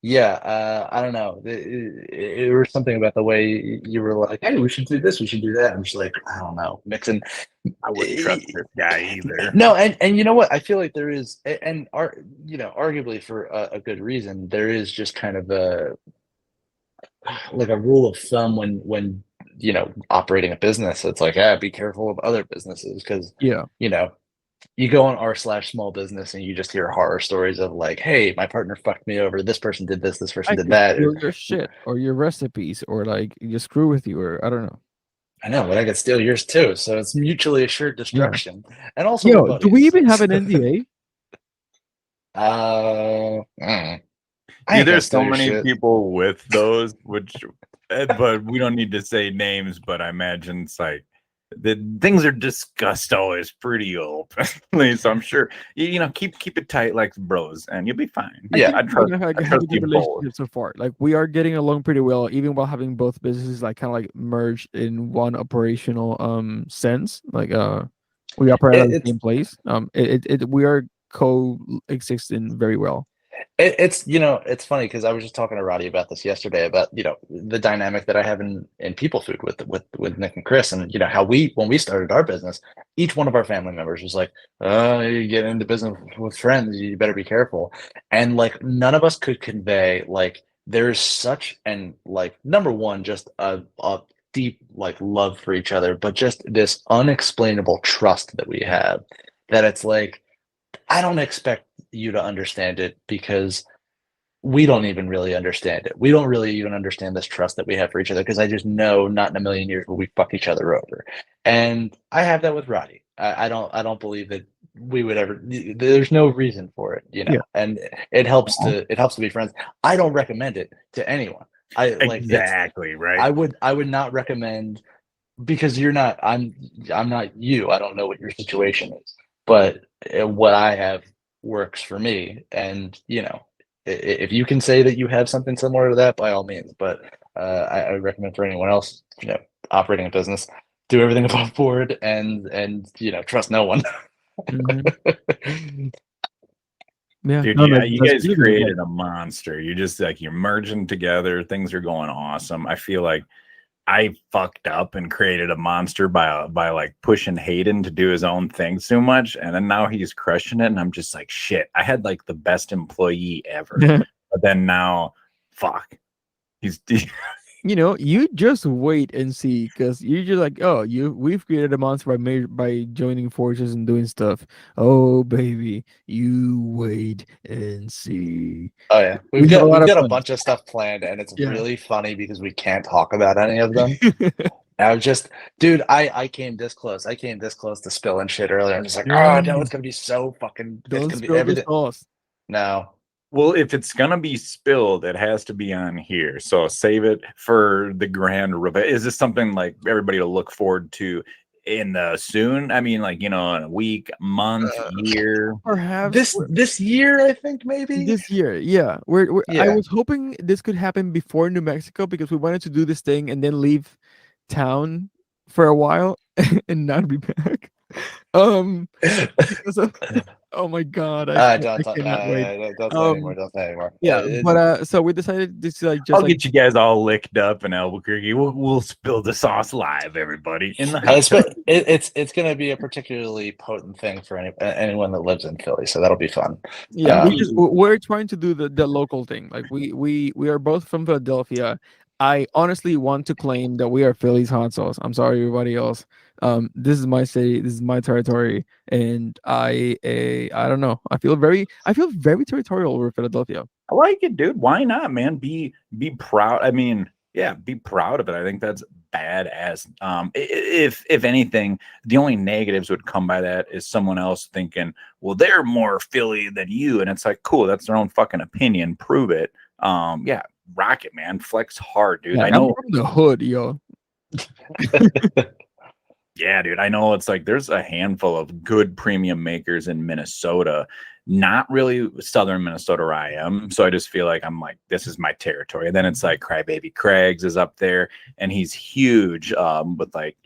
yeah, I don't know. It was something about the way you were like, "Hey, we should do this, we should do that." I'm just like, I don't know, mixing. I wouldn't trust this guy either. No, and you know what? I feel like there is, and arguably for a good reason, there is just kind of like a rule of thumb when operating a business. It's like, be careful of other businesses because Yeah. you go on r/small business and you just hear horror stories of like, hey, my partner fucked me over, this person did this person I did could that. steal your shit or your recipes or like just screw with you or I don't know. I know, but I could steal yours too, so it's mutually assured destruction. And also, Yo, we're do we buddies. even have an NDA? I ain't Dude, gonna there's steal so your many shit. people with those, which but we don't need to say names. But I imagine it's like the things are discussed always pretty openly. So I'm sure you know keep it tight like bros, and you'll be fine. I Yeah, think I we're trust. gonna I have a trust you good both. relationship so far. Like we are getting along pretty well, even while having both businesses like kind of like merged in one operational sense. Like we operate at the It's same place. We are coexisting very well. It's it's funny because I was just talking to Roddy about this yesterday about the dynamic that I have in people food with Nick and Chris, and how when we started our business, each one of our family members was like, you get into business with friends, you better be careful. And like none of us could convey like there's such and like number one, just a deep like love for each other, but just this unexplainable trust that we have that it's like I don't expect you to understand it because we don't even really understand it. We don't really even understand this trust that we have for each other because I just know not in a million years will we fuck each other over. And I have that with Roddy. I don't believe that we would ever there's no reason for it, Yeah. And it helps to be friends. I don't recommend it to anyone. I like Exactly right. I would not recommend because I'm not you. I don't know what your situation is, but what I have works for me. And if you can say that you have something similar to that, by all means. But I recommend for anyone else, operating a business, do everything above board and trust no one. Mhm. Yeah, Dude, no, you that's guys really good created advice. a monster. You just like you're merging together. Things are going awesome. I feel like I fucked up and created a monster by like pushing Hayden to do his own thing so much, and then now he's crushing it. And I'm just like, shit. I had like the best employee ever, but then now, fuck, he's You just wait and see, because you're just like, oh, we've created a monster by joining forces and doing stuff. Oh, baby, you wait and see. Oh yeah, We we've have a got lot we've of got a fun. bunch of stuff planned, and it's Yeah. really funny because we can't talk about any of them. I was just, dude, I came this close. I came this close to spilling shit earlier. I'm just like, oh no, Yeah. it's gonna be so fucking. It's Don't gonna be spill the everything. sauce. No, well, if it's gonna be spilled, it has to be on here. So save it for the grand reveal. Is this something like everybody to look forward to in the soon? I mean, like in a week, month, year. Perhaps this year, I think maybe. this year. Yeah. I Yeah. was hoping this could happen before New Mexico, because we wanted to do this thing and then leave town for a while and not be back. Because of, oh my God, Don't I talk, cannot wait. don't say anymore. Um, Don't say anymore. yeah, but so we decided this like just I'll like get you guys all licked up in Albuquerque. We'll spill the sauce live, everybody, in the and house. it's gonna be a particularly potent thing for anyone that lives in Philly, so that'll be fun. yeah, we're trying to do the local thing. Like we are both from Philadelphia. I honestly want to claim that we are Philly's hot sauce. I'm sorry, everybody else. This is my city. This is my territory, and I don't know. I feel very territorial over Philadelphia. I like it, dude. Why not, man? Be proud. I mean, yeah, be proud of it. I think that's badass. If anything, the only negatives would come by that is someone else thinking, well, they're more Philly than you, and it's like, cool, that's their own fucking opinion. Prove it. Yeah, rock it, man. Flex hard, dude. Yeah, I and I'm know. from the hood, yo. Yeah, dude. I know it's like there's a handful of good premium makers in Minnesota, not really southern Minnesota where I am. So I just feel like I'm like, this is my territory. And then it's like Crybaby Craig's is up there, and he's huge with like,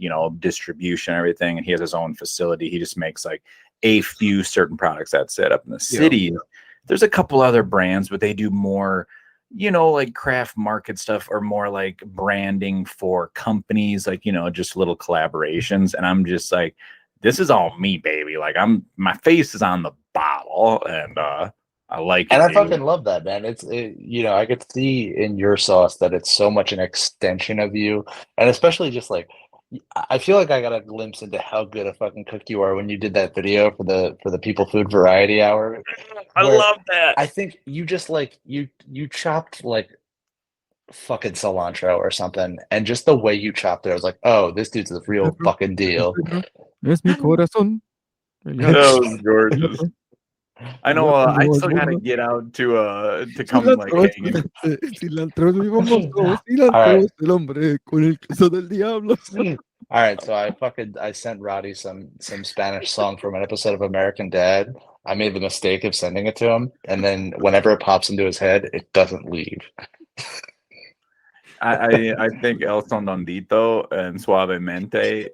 distribution and everything. And he has his own facility. He just makes like a few certain products. That's it. Up in the city, there's a couple other brands, but they do more like craft market stuff, or more like branding for companies, like, just little collaborations. And I'm just like, this is all me, baby. Like my face is on the bottle, and I like it. And I Dude. fucking love that, man. I could see in your sauce that it's so much an extension of you, and especially just like I feel like I got a glimpse into how good a fucking cook you are when you did that video for the People Food Variety Hour. I love that. I think you just like you chopped like fucking cilantro or something, and just the way you chopped it, I was like, oh, this dude's the real fucking deal. Es mi corazón. That was gorgeous. I know. I still gotta get out to come like Cilantro es hang. picante, cilantro es muy famoso, All cilantro right. es el hombre con el queso del diablo. All right, so I sent Roddy some Spanish song from an episode of American Dad. I made the mistake of sending it to him, and then whenever it pops into his head, it doesn't leave. I think El Sondondito and Suavemente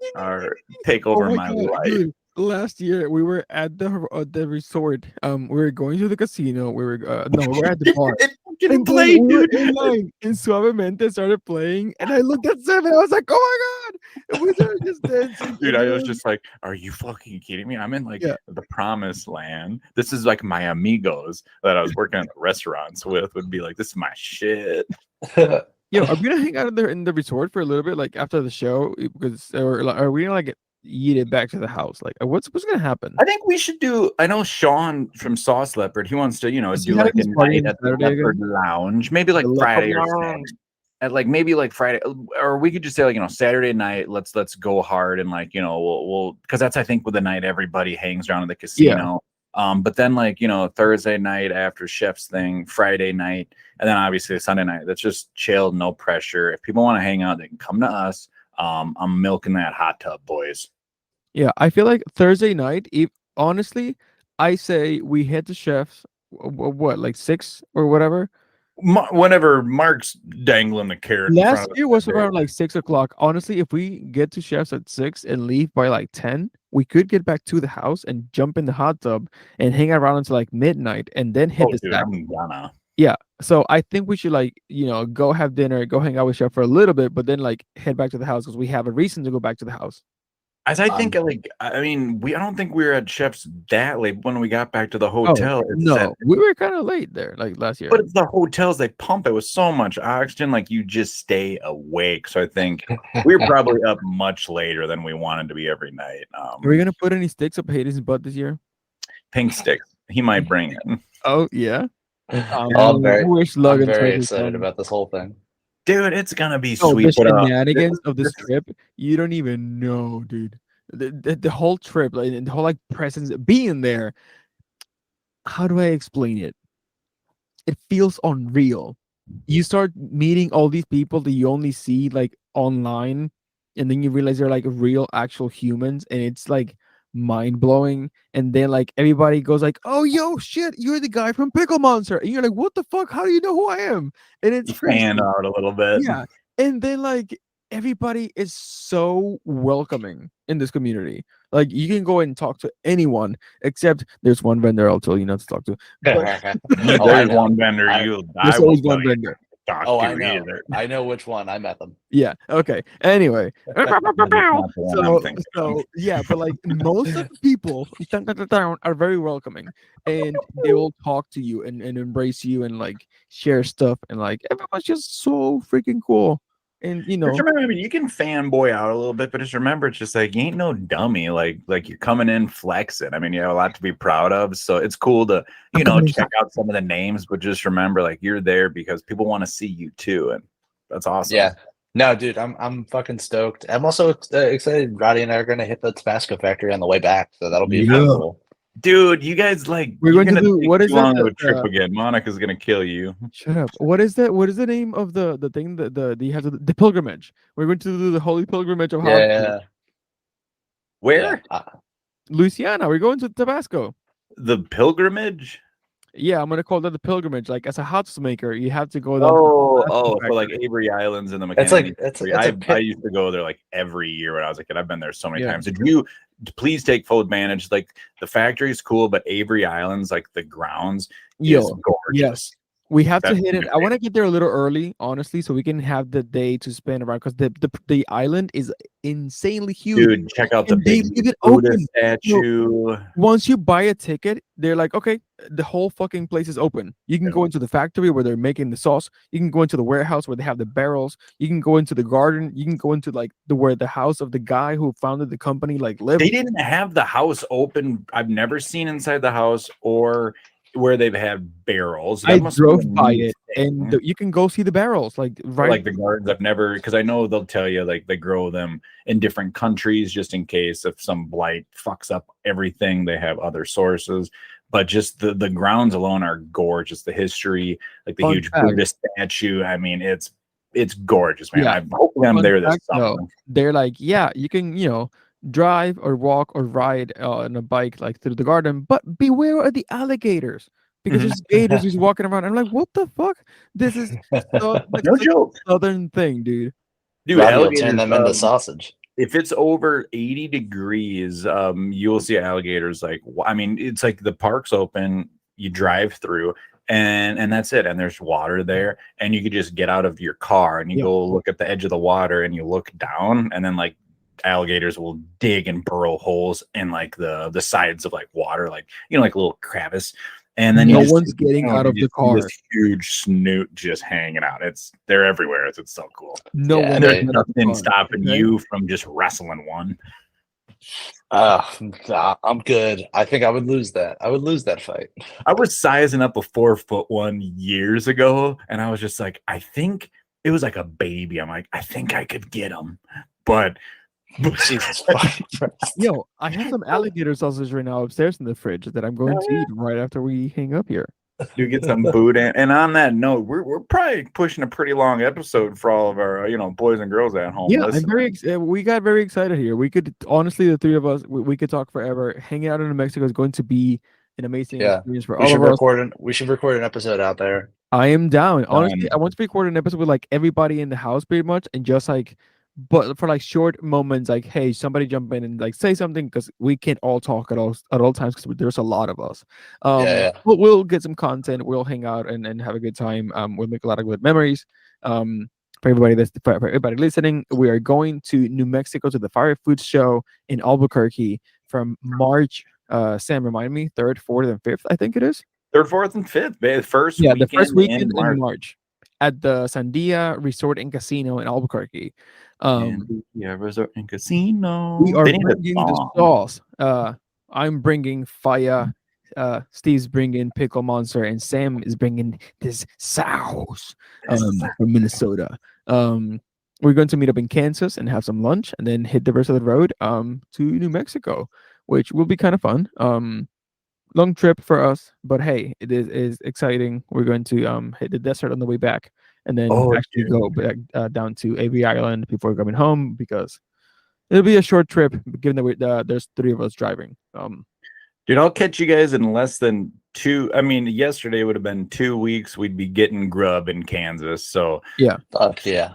take over my God, life. dude! Last year we were at the resort. We were going to the casino. We were no, we were at the bar. It fucking And then played, we were dude. in line, and Suavemente started playing, and I looked at Seven. I was like, "Oh my god!" And we started just dancing. Dude, and I then- was just like, are you fucking kidding me? I'm in like Yeah. the promised land. This is like my amigos that I was working at the restaurants with would be like, this is my shit. Yo, are we gonna hang out in the resort for a little bit, like after the show? Because or are we gonna like eat it back to the house? Like, what's gonna happen? I think we should do. I know Sean from Sauce Leopard. He wants to, Is he do like having a his party night on at the Saturday again? Leopard Lounge, maybe like The Leopard Friday or Lounge? Saturday. At like maybe like Friday, or we could just say like Saturday night. Let's go hard and like we'll because that's I think with the night everybody hangs around in the casino. But then like Thursday night after Chef's thing, Friday night, and then obviously Sunday night. That's just chill, no pressure. If people want to hang out, they can come to us. I'm milking that hot tub, boys. Yeah, I feel like Thursday night. Honestly, I say we hit the Chefs. What, like 6 or whatever? Whenever Mark's dangling the carrot in front Last of us year was that day. around like 6 o'clock. Honestly, if we get to Chefs at 6 and leave by like 10, we could get back to the house and jump in the hot tub and hang around until like midnight and then hit the Dude, stack. I'm gonna. Yeah. So I think we should like, go have dinner, go hang out with Chef for a little bit, but then like head back to the house because we have a reason to go back to the house. As I think, I don't think we were at Chef's that late when we got back to the hotel. No, we were kind of late there, like last year. But it's the hotels they pump it with so much oxygen, like you just stay awake. So I think we were probably up much later than we wanted to be every night. Are we gonna put any sticks up Hayden's butt this year? Pink sticks. He might bring it. Oh yeah. I'm very excited excited about this whole thing. Dude, it's gonna be Oh, sweet. the shenanigans of this trip, you don't even know, dude. The whole trip, like the whole like presence being there. How do I explain it? It feels unreal. You start meeting all these people that you only see like online, and then you realize they're like real, actual humans, and it's like mind blowing. And then like everybody goes like, "Oh, yo, shit, you're the guy from Pickle Monster," and you're like, "What the fuck? How do you know who I am?" And it's You fan out a little bit. yeah. And then like everybody is so welcoming in this community. Like you can go and talk to anyone except there's one vendor I'll tell you not to talk to. There's one vendor There's always one vendor. I know. I know which one. I met them. Yeah. Okay. Anyway. So Yeah, but like most of the people are very welcoming and they will talk to you and embrace you and like share stuff and like everyone's just so freaking cool. And just remember, you can fanboy out a little bit, but just remember, it's just like you ain't no dummy. Like you're coming in flexing. I mean, you have a lot to be proud of. So it's cool to check out some of the names, but just remember, like you're there because people want to see you too, and that's awesome. Yeah. No, dude, I'm fucking stoked. I'm also excited. Roddy and I are gonna hit the Tabasco factory on the way back, so that'll be cool. Dude, you guys we're going to do what is that? The trip again. Monica's gonna kill you. Shut up. What is that? What is the name of the thing that you have the pilgrimage? We're going to do the holy pilgrimage of Yeah. Where? Yeah. Louisiana. We're going to Tabasco. The pilgrimage? Yeah, I'm gonna call that the pilgrimage. Like as a house maker, you have to go. So like Avery Islands and the It's Mechanic. like I used to go there like every year when I was a kid. I've been there so many Yeah. times. Did you please take full advantage? Like the factory is cool, but Avery Islands, like the grounds, is gorgeous. Yes. We have to That's hit it. good. I want to get there a little early, honestly, so we can have the day to spend around because the island is insanely huge. Dude, check out the And they big leave it Buddha open. statue. Once you buy a ticket, they're like, okay, the whole fucking place is open. You can go into the factory where they're making the sauce. You can go into the warehouse where they have the barrels. You can go into the garden. You can go into like where the house of the guy who founded the company like lived. They didn't have the house open. I've never seen inside the house or where they've had barrels. That I must be drove a by neat it, thing. and you can go see the barrels, like right. Like the gardens. I've never, because I know they'll tell you like they grow them in different countries just in case if some blight fucks up everything. They have other sources. but just the grounds alone are gorgeous. The history, like the Fun huge fact. Buddha statue. I mean, it's gorgeous, man. Yeah. Hopefully I'm Fun there this fact, summer. though, they're like, yeah, you can, drive or walk or ride on a bike like through the garden, but beware of the alligators because Mhm. there's gators just walking around. I'm like, what the fuck? This is so like No such a joke, southern thing, dude. dude. Robbie will turn Alligators. them into sausage. If it's over 80 degrees, you'll see alligators. Like, I mean, it's like the park's open, you drive through, and that's it. And there's water there, and you could just get out of your car and you Yeah. go look at the edge of the water and you look down, and then like alligators will dig and burrow holes in like the sides of like water, like like a little crevice. And then No you just one's getting out of the see car. this huge snoot just hanging out. They're everywhere. It's so cool. No Yeah, one. There's getting out of the nothing car, stopping okay? you from just wrestling one. I'm good. I think I would lose that. I would lose that fight. I was sizing up a 4-foot one years ago, and I was just like, I think it was like a baby. I'm like, I think I could get him, but Jesus fucking Christ. Yo, I have some alligator sausage right now upstairs in the fridge that I'm going to eat right after we hang up here. do get some food. And on that note, we're probably pushing a pretty long episode for all of our boys and girls at home. Yeah, listening. we got very excited here. We could honestly, the three of us, we could talk forever. Hanging out in New Mexico is going to be an amazing Yeah. experience for We all should of us. we should record an episode out there. I am down. Honestly, I want to record an episode with like everybody in the house pretty much, and just like, but for like short moments, like, hey, somebody jump in and like say something because we can't all talk at all times because there's a lot of us. Yeah. We'll get some content. We'll hang out and have a good time. We'll make a lot of good memories. For everybody listening, we are going to New Mexico to the Fire Food Show in Albuquerque from March. Sam, remind me, 3rd, 4th, and 5th. I think it is. 3rd, 4th, and 5th. The first The first weekend in in March at the Sandia Resort and Casino in Albuquerque. Resort and Casino. We are They need a bringing the song. sauce. I'm bringing fire. Steve's bringing Pickle Monster, and Sam is bringing this sauce from Minnesota. We're going to meet up in Kansas and have some lunch, and then hit the rest of the road to New Mexico, which will be kind of fun. Long trip for us, but hey, it is exciting. We're going to hit the desert on the way back, and then actually go back down to Avery Island before coming home because it'll be a short trip. Given that there's 3 of us driving. Dude, I'll catch you guys in less than 2. I mean, yesterday would have been 2 weeks. We'd be getting grub in Kansas, so yeah, fuck yeah,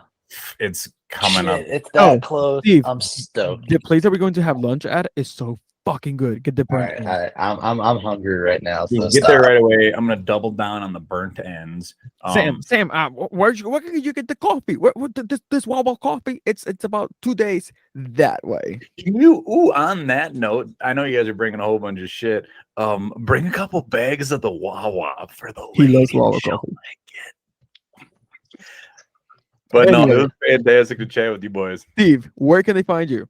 it's coming up. It's that close. Steve, I'm stoked. The place that we're going to have lunch at is so fucking good. Get the burnt. All right. I'm hungry right now. So Get there right away. I'm gonna double down on the burnt ends. Sam, where can you get the coffee? This Wawa coffee? It's about 2 days that way. On that note, I know you guys are bringing a whole bunch of shit. Bring a couple bags of the Wawa for the He ladies. loves Wawa coffee. But no, Anyway. it was fantastic to chat with you boys. Steve, where can they find you?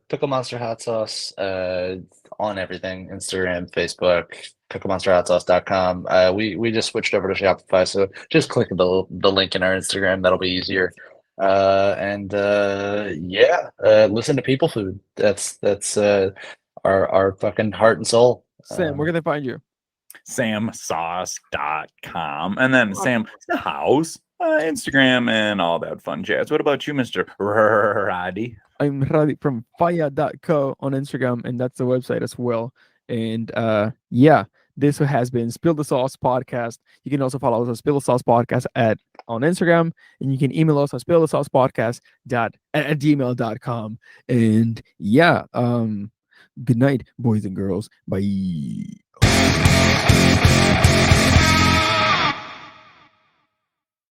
Pickle Monster Hot Sauce on everything: Instagram, Facebook, picklemonsterhotsauce.com. We just switched over to Shopify, so just click the link in our Instagram. That'll be easier. Listen to People Food. That's our fucking heart and soul. Sam, where can they find you? samsauce.com, and then Sam the house, Instagram, and all that fun jazz. What about you, Mr. Roddy? I'm Radi from fire.co on Instagram, and that's the website as well. And this has been Spill the Sauce Podcast. You can also follow us on Spill the Sauce Podcast on Instagram, and you can email us at spillthesaucepodcast@gmail.com. And good night, boys and girls. Bye.